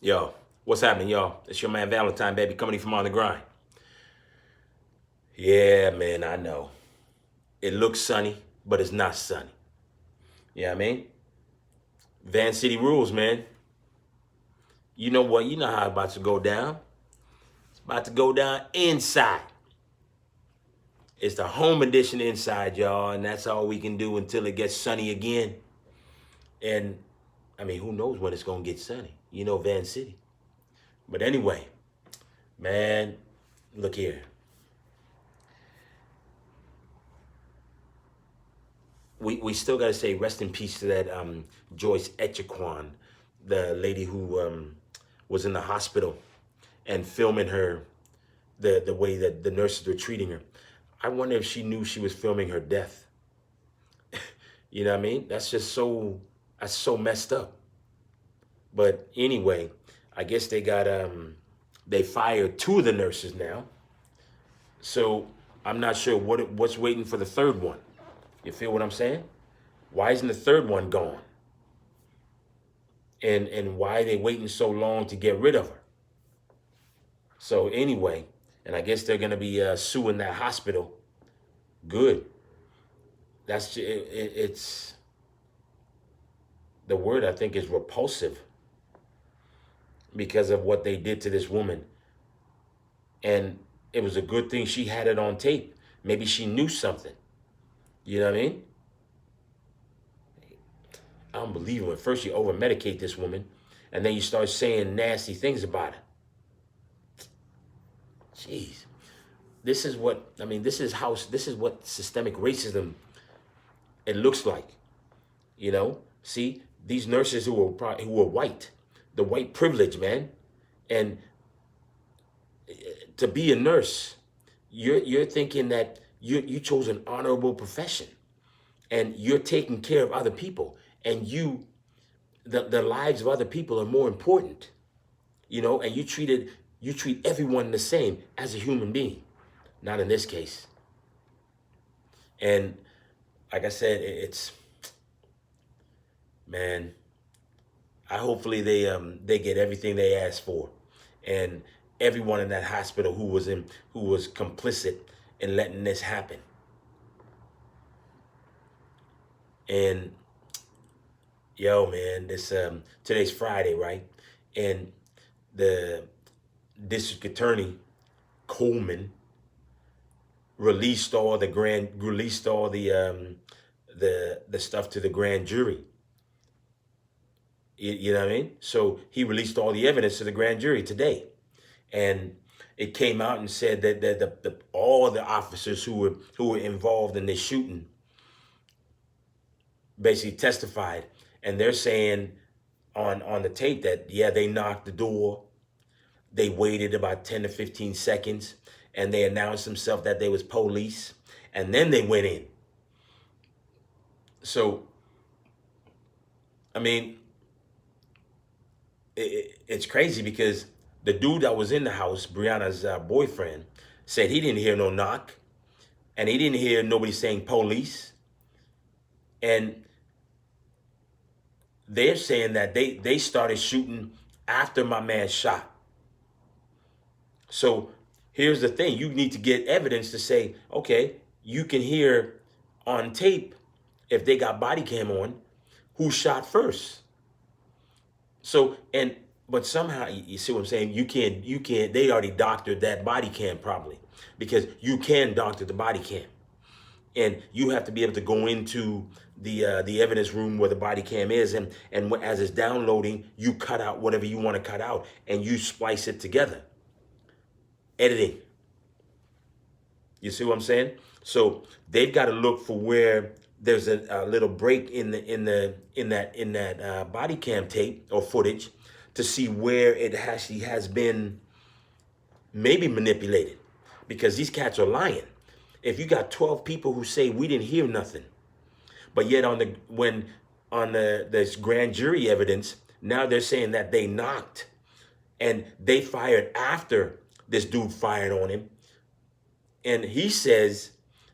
Yo, what's happening, y'all? It's your man Valentine, baby, coming in from on the grind. Yeah, man, I know. It looks sunny, but it's not sunny. You know what I mean? Van City rules, man. You know what? You know how it's about to go down. It's about to go down inside. It's the home edition inside, y'all, and that's all we can do until it gets sunny again. And I mean, who knows when it's gonna get sunny? You know, Van City. But anyway, man, look here. We still got to say rest in peace to that Joyce Echaquan, the lady who was in the hospital and filming her, the way that the nurses were treating her. I wonder if she knew she was filming her death. You know what I mean? That's so messed up. But anyway, I guess they fired two of the nurses now. So I'm not sure what's waiting for the third one. You feel what I'm saying? Why isn't the third one gone? And why are they waiting so long to get rid of her? So anyway, and I guess they're gonna be suing that hospital. Good. It's the word I think is repulsive because of what they did to this woman. And it was a good thing she had it on tape. Maybe she knew something. You know what I mean? Unbelievable. At first you over medicate this woman, and then you start saying nasty things about her. Jeez. This is what I mean. This is what systemic racism it looks like. You know, see these nurses who were white, the white privilege, man, and to be a nurse, you're thinking that you chose an honorable profession, and you're taking care of other people, and the lives of other people are more important. You know, and you treat everyone the same as a human being. Not in this case. And like I said, it's man. I hopefully they get everything they asked for, and everyone in that hospital who was complicit in letting this happen. And yo, man, this today's Friday, right? And the district attorney Coleman released all the stuff to the grand jury. You know what I mean? So he released all the evidence to the grand jury today, and it came out and said that all the officers who were involved in this shooting basically testified, and they're saying on the tape that yeah, they knocked the door, they waited about 10 to 15 seconds, and they announced themselves that they was police, and then they went in. So I mean, it's crazy because the dude that was in the house, Brianna's boyfriend, said he didn't hear no knock, and he didn't hear nobody saying police. And they're saying that they started shooting after my man shot. So here's the thing: you need to get evidence to say, okay, you can hear on tape if they got body cam on who shot first. So but somehow you see what I'm saying? You can't they already doctored that body cam probably, because you can doctor the body cam. And you have to be able to go into the evidence room where the body cam is, and as it's downloading, you cut out whatever you want to cut out and you splice it together. Editing. You see what I'm saying? So they've got to look for where there's a little break in that body cam tape or footage to see where it actually has been maybe manipulated, because these cats are lying. If you got 12 people who say we didn't hear nothing, but yet on this grand jury evidence, now they're saying that they knocked and they fired after this dude fired on him. And he says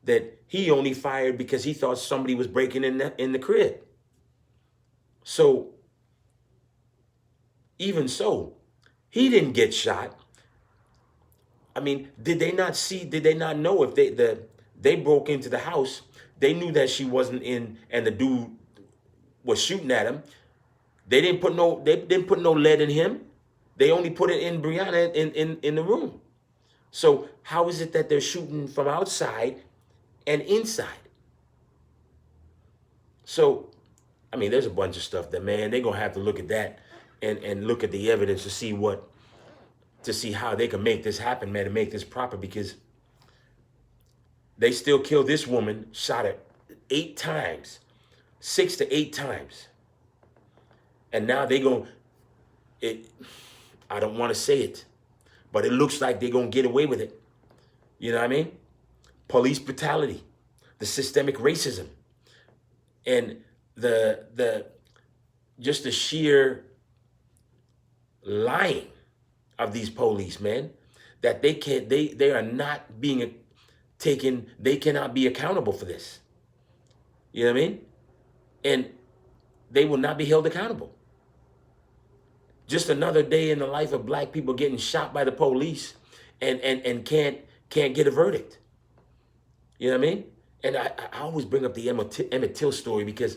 that he only fired because he thought somebody was breaking in the crib. So Even so, he didn't get shot. I mean, did they not see? Did they not know if they broke into the house? They knew that she wasn't in, and the dude was shooting at him. They didn't put no lead in him. They only put it in Brianna in the room. So how is it that they're shooting from outside and inside? So, I mean, there's a bunch of stuff that, man, they're gonna have to look at that and look at the evidence to see how they can make this happen, man, and make this proper, because they still killed this woman, shot her 8 times, 6 to 8 times. And now they going it I don't want to say it, but it looks like they're gonna get away with it. You know what I mean? Police brutality, the systemic racism, and the just the sheer lying of these police, man, that they are not being taken, they cannot be accountable for this. You know what I mean? And they will not be held accountable. Just another day in the life of black people getting shot by the police and can't get a verdict. You know what I mean? And I always bring up the Emmett Till story, because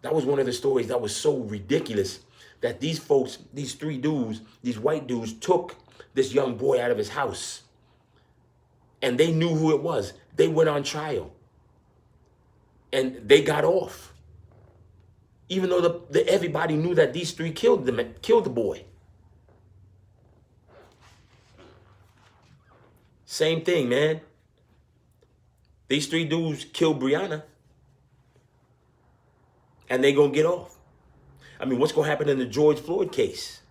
that was one of the stories that was so ridiculous, that these folks, these 3 dudes, these white dudes, took this young boy out of his house, and they knew who it was. They went on trial, and they got off, even though everybody knew that these 3 killed the boy. Same thing, man. These 3 dudes killed Brianna, and they gonna get off. I mean, what's gonna happen in the George Floyd case?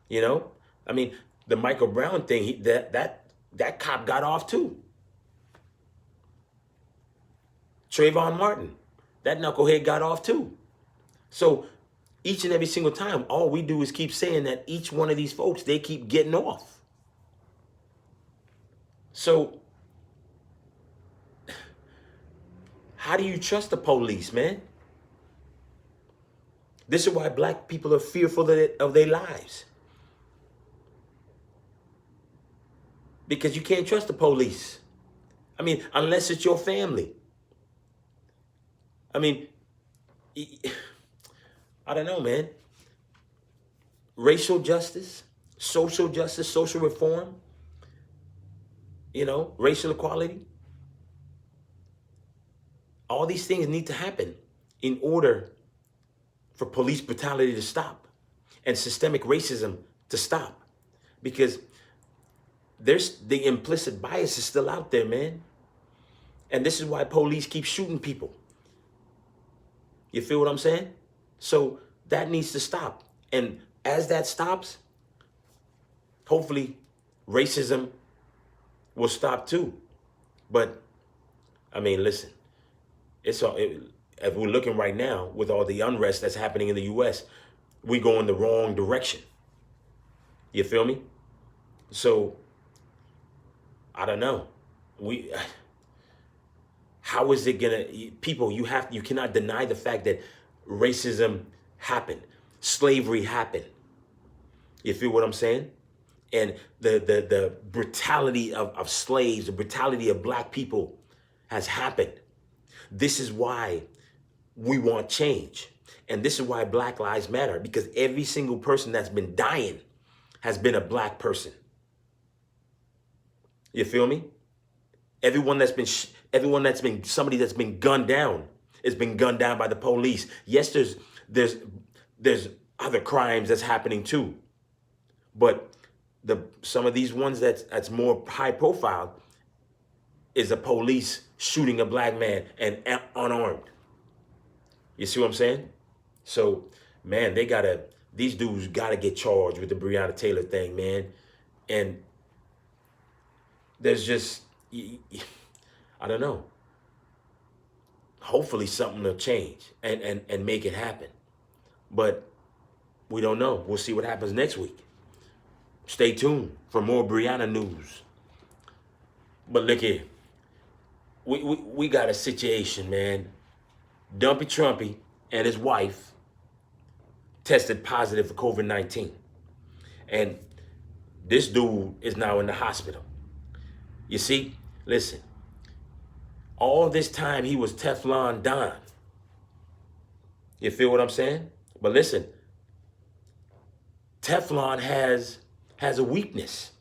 You know, I mean, the Michael Brown thing, that cop got off too. Trayvon Martin, that knucklehead, got off too. So each and every single time, all we do is keep saying that each one of these folks, they keep getting off. So how do you trust the police, man? This is why black people are fearful of their lives. Because you can't trust the police. I mean, unless it's your family. I mean, I don't know, man. Racial justice, social reform, racial equality. All these things need to happen in order for police brutality to stop and systemic racism to stop. Because the implicit bias is still out there, man. And this is why police keep shooting people. You feel what I'm saying? So that needs to stop. And as that stops, hopefully racism will stop too. But I mean, listen, if we're looking right now with all the unrest that's happening in the US, we go in the wrong direction. You feel me? So I don't know. How is it gonna, people, you cannot deny the fact that racism happened, slavery happened. You feel what I'm saying? And the brutality of slaves, the brutality of black people has happened. This is why we want change. And this is why Black Lives Matter, because every single person that's been dying has been a black person. You feel me? Everyone that's been somebody that's been gunned down has been gunned down by the police. Yes, there's other crimes that's happening too. But some of these ones that's more high profile is a police shooting a black man and unarmed. You see what I'm saying? So, man, these dudes gotta get charged with the Breonna Taylor thing, man. And there's just, I don't know. Hopefully something will change and make it happen. But we don't know. We'll see what happens next week. Stay tuned for more Breonna news. But look here. We got a situation, man. Dumpy Trumpy and his wife tested positive for COVID-19. And this dude is now in the hospital. You see, listen, all this time he was Teflon Don. You feel what I'm saying? But listen, Teflon has a weakness.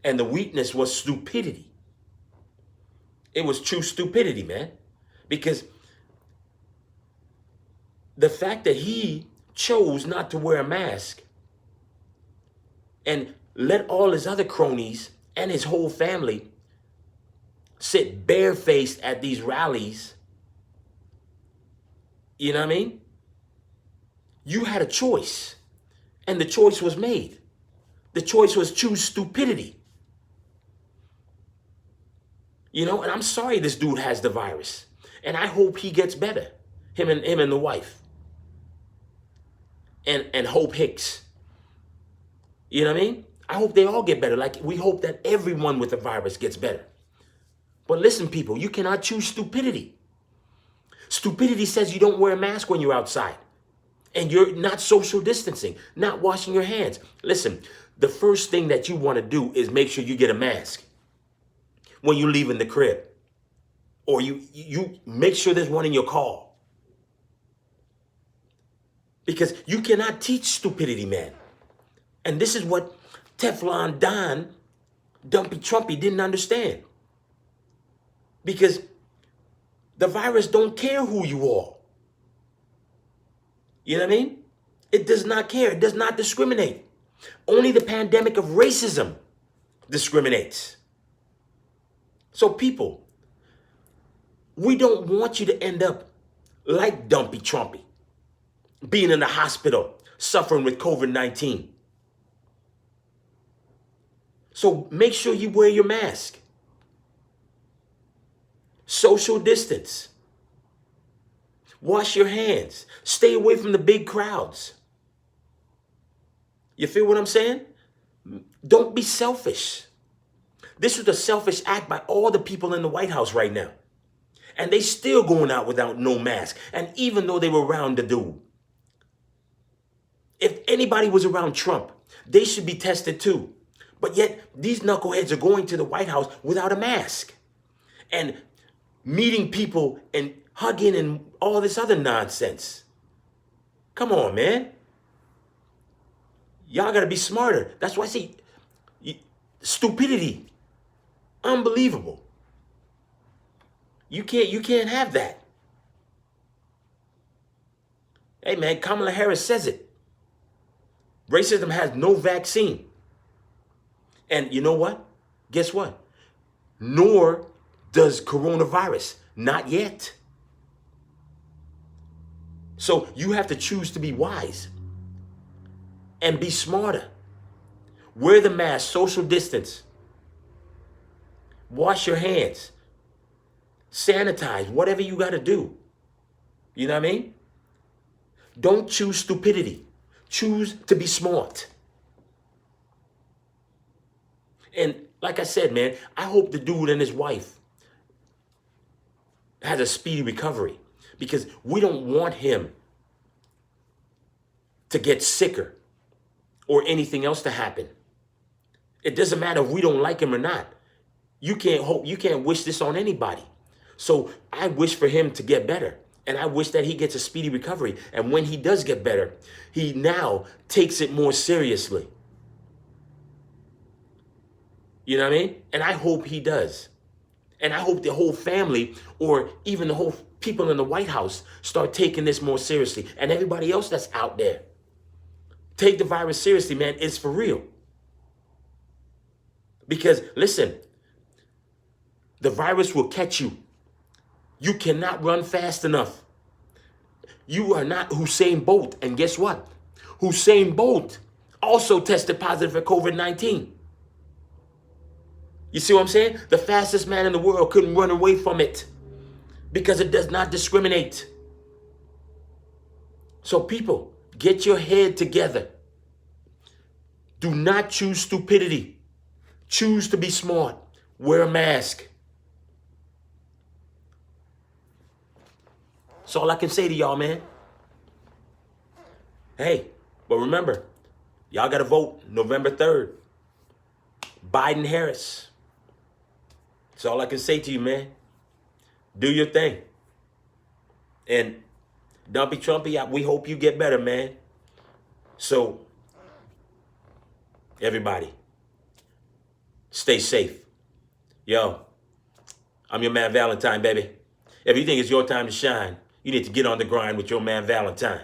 And the weakness was stupidity. It was true stupidity, man. Because the fact that he chose not to wear a mask and let all his other cronies and his whole family sit barefaced at these rallies, you know what I mean? You had a choice, and the choice was made. The choice was choose stupidity. You know, and I'm sorry this dude has the virus, and I hope he gets better. Him and the wife. And Hope Hicks. You know what I mean? I hope they all get better. Like we hope that everyone with the virus gets better. But listen, people, you cannot choose stupidity. Stupidity says you don't wear a mask when you're outside. And you're not social distancing, not washing your hands. Listen, the first thing that you want to do is make sure you get a mask when you leave in the crib. Or you make sure there's one in your car. Because you cannot teach stupidity, man. And this is what Teflon Don, Dumpy Trumpy didn't understand. Because the virus don't care who you are. You know what I mean? It does not care. It does not discriminate. Only the pandemic of racism discriminates. So people, we don't want you to end up like Dumpy Trumpy, being in the hospital, suffering with COVID-19. So make sure you wear your mask. Social distance. Wash your hands. Stay away from the big crowds. You feel what I'm saying? Don't be selfish. This was a selfish act by all the people in the White House right now. And they still going out without no mask. And even though they were around the dude. If anybody was around Trump, they should be tested too. But yet these knuckleheads are going to the White House without a mask. And meeting people and hugging and all this other nonsense. Come on, man. Y'all got to be smarter. That's why I say stupidity. Unbelievable. You can't have that. Hey, man, Kamala Harris says it. Racism has no vaccine. And you know what? Guess what? Nor does coronavirus. Not yet. So you have to choose to be wise and be smarter. Wear the mask, social distance. Wash your hands. Sanitize, whatever you got to do. You know what I mean? Don't choose stupidity. Choose to be smart. And like I said, man, I hope the dude and his wife has a speedy recovery, because we don't want him to get sicker or anything else to happen. It doesn't matter if we don't like him or not. You can't wish this on anybody. So I wish for him to get better. And I wish that he gets a speedy recovery. And when he does get better, he now takes it more seriously. You know what I mean? And I hope he does. And I hope the whole family, or even the whole people in the White House, start taking this more seriously. And everybody else that's out there. Take the virus seriously, man. It's for real. Because, listen, the virus will catch you. You cannot run fast enough. You are not Usain Bolt. And guess what? Usain Bolt also tested positive for COVID-19. You see what I'm saying? The fastest man in the world couldn't run away from it because it does not discriminate. So people, get your head together. Do not choose stupidity. Choose to be smart. Wear a mask. That's all I can say to y'all, man. Hey, but remember, y'all got to vote November 3rd. Biden Harris. That's all I can say to you, man. Do your thing. And Dumpy Trumpy, we hope you get better, man. So, everybody, stay safe. Yo, I'm your man Valentine, baby. If you think it's your time to shine, you need to get on the grind with your man Valentine.